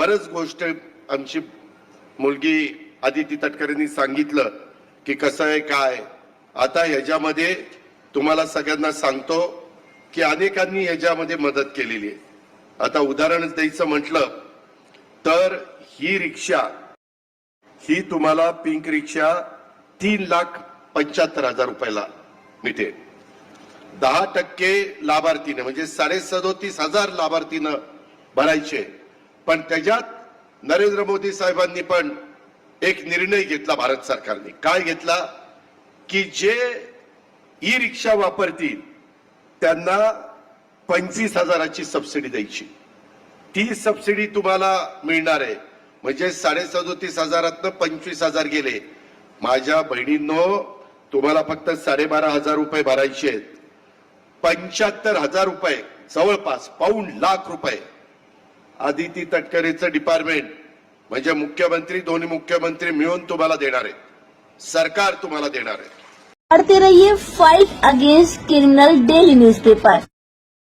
बरंच गोष्ट आमची मुलगी आदिती तटकरेंनी सांगितलं की कसं आहे काय. आता ह्याच्यामध्ये तुम्हाला सगळ्यांना सांगतो की अनेकांनी ह्याच्यामध्ये मदत केलेली आहे. आता उदाहरणच द्यायचं म्हटलं तर ही रिक्षा, ही तुम्हाला पिंक रिक्षा 3,75,000 रुपयाला मिळते. 10% लाभार्थीने म्हणजे 37,500 लाभार्थीनं भरायचे. पण त्याच्यात नरेंद्र मोदी साहेबांनी पण एक निर्णय घेतला भारत सरकारने. काय घेतला की जे ई रिक्षा वापरतील त्यांना 25,000ची सबसिडी द्यायची. ती सबसिडी तुम्हाला मिळणार आहे. म्हणजे 37,500 25,000 गेले. माझ्या बहिणींनो, तुम्हाला फक्त 12,500 रुपये भरायचे आहेत. 75,000 रुपये, जवळपास ₹2,00,000 आदिती तटकरेचं डिपार्टमेंट म्हणजे मुख्यमंत्री, दोन्ही मुख्यमंत्री मिळून तुम्हाला देणार आहे. सरकार तुम्हाला देणार आहे. पढ़ते रहिए fight against criminal daily newspaper.